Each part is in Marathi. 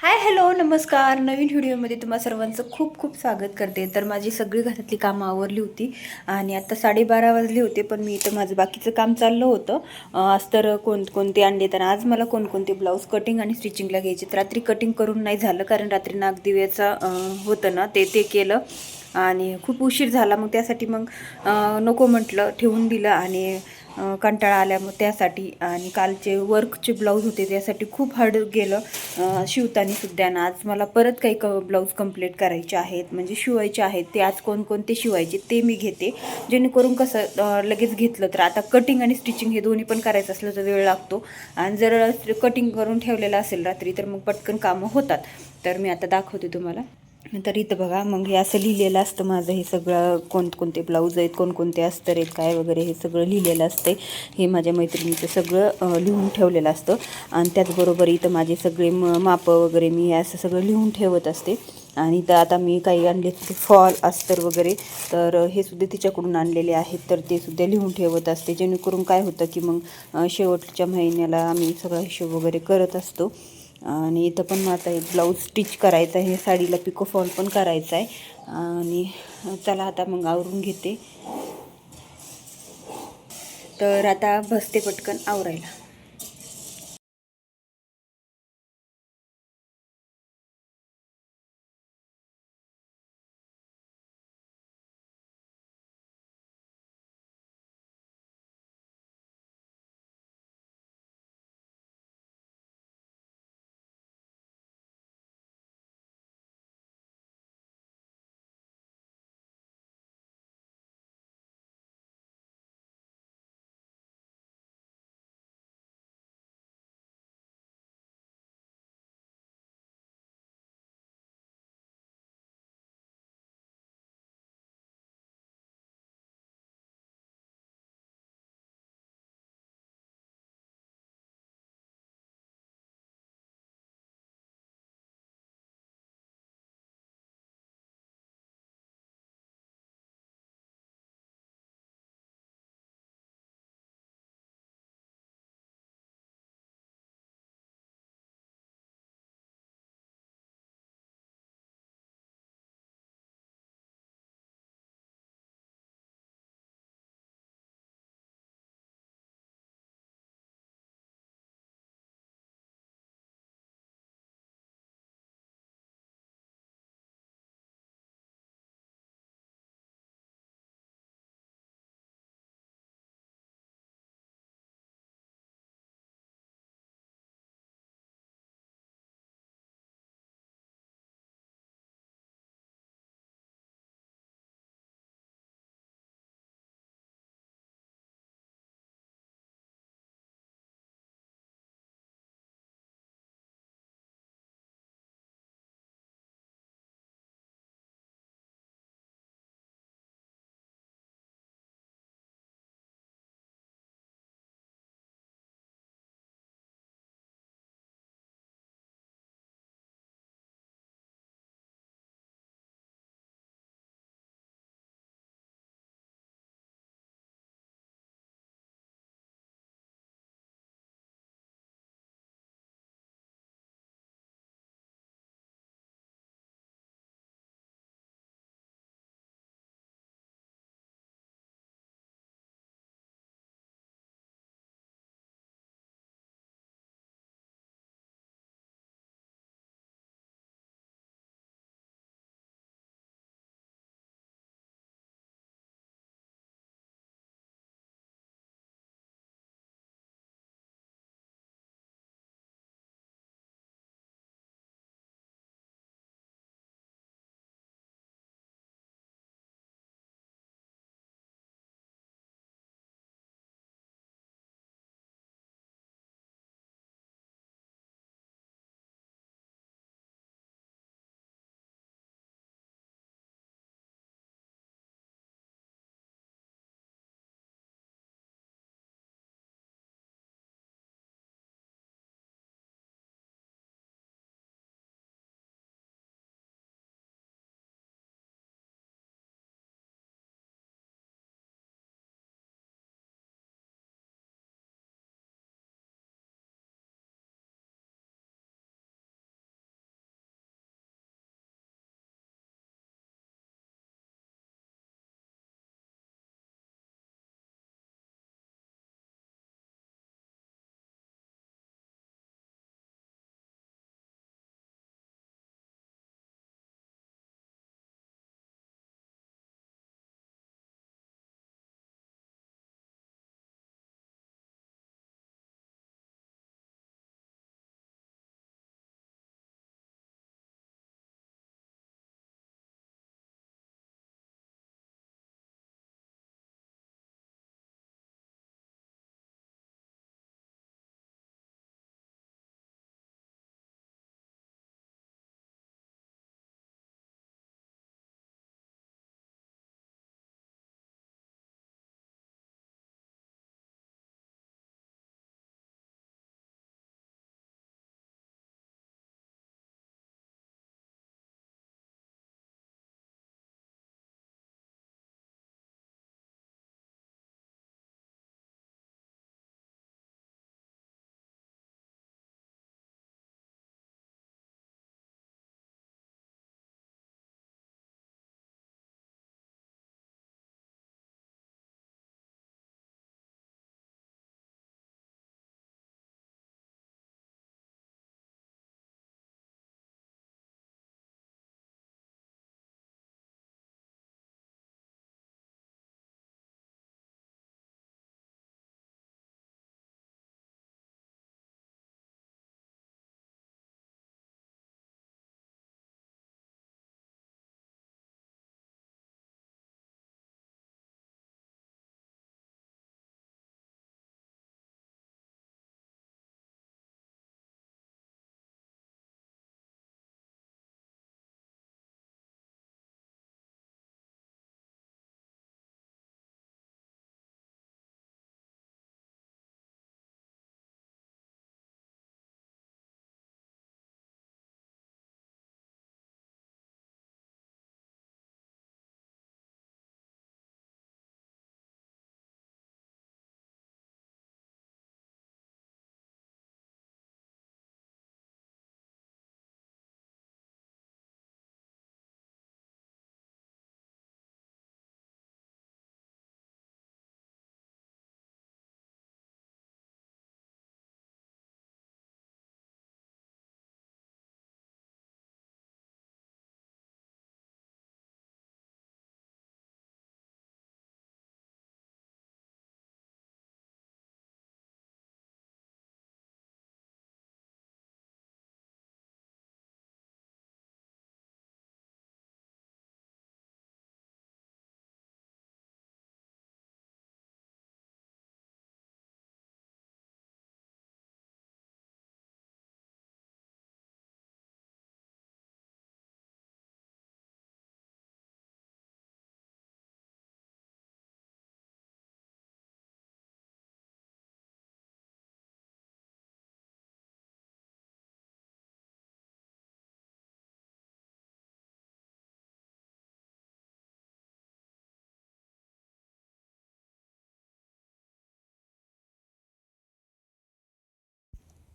हाय हॅलो नमस्कार. नवीन व्हिडिओमध्ये तुम्हा सर्वांचं खूप खूप स्वागत करते. तर माझी सगळी घरातली कामं आवरली होती आणि आता 12:30 वाजले होते, पण मी इथं माझं बाकीचं काम चाललं होतं. आज तर कोणकोणते आणले तर आज मला कोणकोणते ब्लाऊज कटिंग आणि स्टिचिंगला घ्यायचे. तर रात्री कटिंग करून नाही झालं, कारण रात्री नागदिव्याचा होतं ना, ते केलं आणि खूप उशीर झाला. मग त्यासाठी मग नको म्हटलं, ठेवून दिलं आणि कंटाळा आल्या मग त्यासाठी. आणि कालचे वर्कचे ब्लाऊज होते त्यासाठी खूप हार्ड गेलं शिवताना सुद्धा. आणि आज मला परत काही ब्लाऊज कंप्लीट करायचे आहेत, म्हणजे शिवायचे आहेत. ते आज कोणकोणते शिवायचे ते मी घेते, जेणेकरून कसं लगेच घेतलं तर आता कटिंग आणि स्टिचिंग हे दोन्ही पण करायचं असलं तर वेळ लागतो. आणि जर कटिंग करून ठेवलेलं असेल रात्री तर मग पटकन कामं होतात. तर मी आता दाखवते तुम्हाला. तर इथं बघा, मग हे असं लिहिलेलं असतं माझं, हे सगळं कोणकोणते ब्लाऊज आहेत, कोणकोणते अस्तर आहेत, काय वगैरे हे सगळं लिहिलेलं असते. हे माझ्या मैत्रिणीचं सगळं लिहून ठेवलेलं असतं. आणि त्याचबरोबर इथं माझे सगळे मापं वगैरे मी हे असं सगळं लिहून ठेवत असते. आणि इथं आता मी काही आणले फॉल अस्तर वगैरे, तर हे सुद्धा तिच्याकडून आणलेले आहेत, तर ते सुद्धा लिहून ठेवत असते. जेणेकरून काय होतं की मग शेवटच्या महिन्याला आम्ही सगळा हिशोब वगैरे करत असतो. आणि इथं पण आता एक ब्लाऊज स्टिच करायचं आहे, साडीला पिको फॉल पण करायचा आहे. आणि चला आता मग आवरून घेते. तर आता बसते पटकन आवरायला.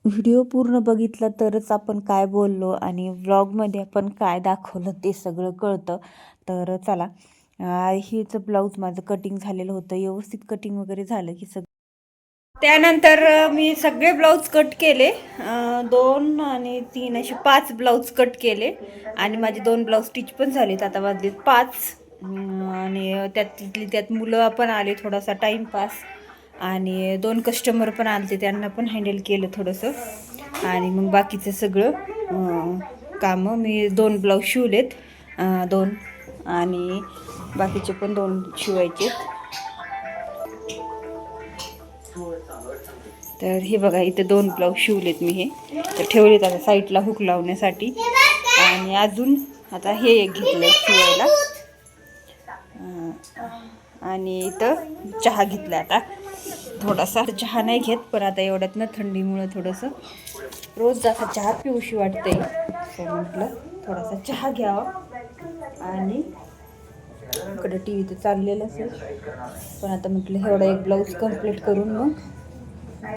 व्हिडिओ पूर्ण बघितला तरच आपण काय बोललो आणि व्लॉगमध्ये आपण काय दाखवलं ते सगळं कळतं. तर चला, हेच ब्लाऊज माझं कटिंग झालेलं होतं, व्यवस्थित कटिंग वगैरे झालं की सगळं. त्यानंतर मी सगळे ब्लाऊज कट केले, 2 आणि 3 असे 5 ब्लाऊज कट केले आणि माझे 2 ब्लाऊज स्टिच पण झालेत. आता वाजलेत 5 आणि त्यात मुलं पण आले, थोडासा टाईमपास आणि 2 कस्टमर पण आले, त्यांना पण हँडल केलं थोडंसं आणि मग बाकीचं सगळं कामं मी 2 ब्लाऊज शिवलेत, 2 आणि बाकीचे पण 2 शिवायचे. तर हे बघा, इथे 2 ब्लाऊज शिवलेत मी, हे तर ठेवलेत आता साईडला हुक लावण्यासाठी. आणि अजून आता हे एक घेतलं शिवायला आणि इथं चहा घेतला. आता थोडासा चहा नाही घेत, पण आता एवढ्यात ना थंडीमुळं थोडंसं रोज जसा चहा पिऊशी वाटते, तर म्हटलं थोडासा चहा घ्यावा. आणि इकडं टी व्ही तर चाललेलं असेल, पण आता म्हटलं एवढा एक ब्लाऊज कंप्लीट करून मग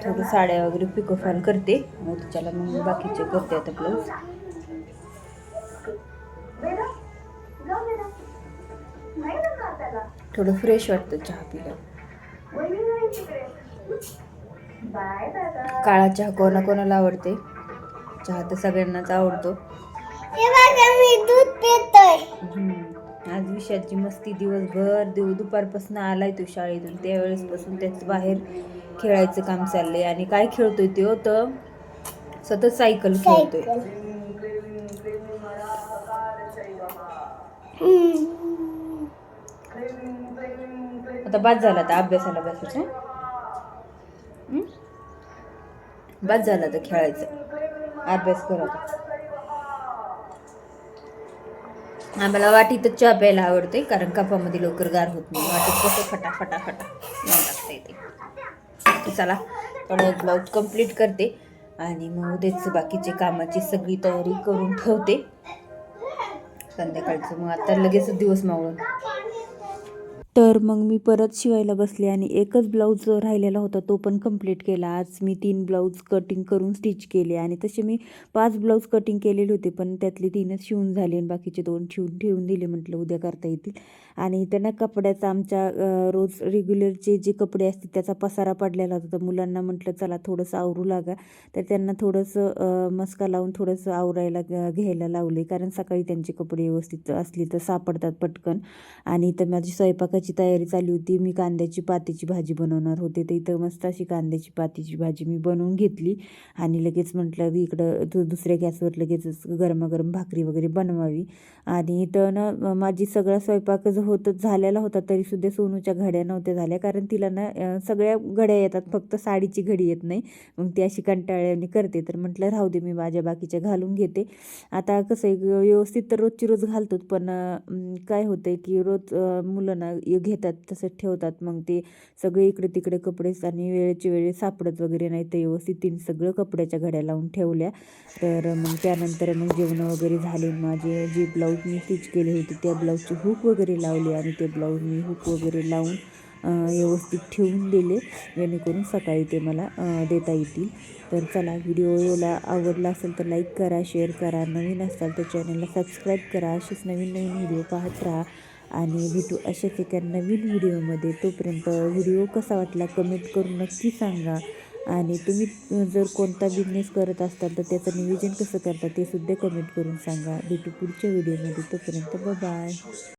थोडं साड्या वगैरे पिकोफॉल करते, मग त्याला मग बाकीचे करते आता ब्लाऊज. थोडं फ्रेश वाटतं चहा पिलं. काळा चहा कोणाकोणाला आवडते, चहा तर सगळ्यांनाच आवडतो. आज विषयाची मस्ती दिवसभर, दुपारपासून आलाय तो शाळेतून, त्यावेळेसपासून त्याच बाहेर खेळायचं काम चाललंय. आणि काय खेळतोय तो तर सतत सायकल खेळतोय. आता बाद झाला, तर अभ्यासाला बसायचं, बाद झाला तर खेळायचं, अभ्यास करत. आम्हाला वाटीतच चहा प्यायला आवडते, कारण कपामध्ये लवकर गार होत नाही. वाटीत कसं फटाफटा टाकता येते. चला, थोडं एक ब्लाऊज कंप्लीट करते आणि मग उद्याच बाकीचे कामाची सगळी तयारी करून ठेवते संध्याकाळचं. मग आता लगेच दिवस मावळून तर मग मी परत शिवायला बसले आणि एकच ब्लाऊज राहिलेला होता, तो पण कंप्लीट केला. आज मी 3 ब्लाऊज कटिंग करून स्टिच केले आणि तसे मी 5 ब्लाऊज कटिंग केलेले होते, पण त्यातले 3च शिवून झाले आणि बाकीचे 2 शिवून ठेवून दिले, म्हटलं उद्या करता येतील. आणि त्यांना कपड्याचा आमच्या रोज रेग्युलरचे जे कपडे असतात त्याचा पसारा पडलेला होता, तर मुलांना म्हटलं चला थोडंसं आवरू लागा, तर त्यांना थोडंसं मस्का लावून थोडंसं आवरायला घ्यायला लावले, कारण सकाळी त्यांचे कपडे व्यवस्थित असले तर सापडतात पटकन. आणि इथं माझी स्वयंपाकाची तयारी चालू होती. मी कांद्याची पातीची भाजी बनवणार होते, तर इथं मस्त अशी कांद्याची पातीची भाजी मी बनवून घेतली आणि लगेच म्हटलं इकडं दुसऱ्या गॅसवर लगेच गरमागरम भाकरी वगैरे बनवावी. आणि इथं ना माझी सगळा स्वयंपाक झालेला होता, तरीसुद्धा सोनूच्या घड्या नव्हत्या झाल्या, कारण तिला ना सगळ्या घड्या येतात, फक्त साडीची घडी येत नाही. मग ती अशी कंटाळ्याने करते, तर म्हटलं राहू दे, मी माझ्या बाकीच्या घालून घेते. आता कसं आहे, व्यवस्थित तर रोजची रोज घालतोच, पण काय होतं की रोज मुलं ना घेतात तसंच ठेवतात, मग ते सगळे इकडे तिकडे कपडे आणि वेळेचे वेळे सापडत वगैरे नाही, तर व्यवस्थित तीन सगळं कपड्याच्या घड्या लावून ठेवल्या. तर मग त्यानंतर मग जेवण वगैरे झाले. माझे जे ब्लाऊज मी स्टिच केले होते त्या ब्लाऊजचे हुक वगैरे लावले आणि ते ब्लाऊज मी हुक वगैरे लावून व्यवस्थित ठेवून दिले, जेणेकरून सकाळी ते मला देता येतील. तर चला, व्हिडिओला आवडला असेल तर लाईक करा, शेअर करा, नवीन असाल तर चॅनलला सबस्क्राईब करा. असेच नवीन नवीन व्हिडिओ पाहत राहा आणि भेटू अशाच एका नवीन व्हिडिओमध्ये. तोपर्यंत व्हिडिओ कसा वाटला कमेंट करून नक्की सांगा. आणि तुम्ही जर कोणता बिझनेस करत असाल तर त्याचं नियोजन कसं करता ते सुद्धा कमेंट करून सांगा. भेटू पुढच्या व्हिडिओमध्ये. तोपर्यंत बाय.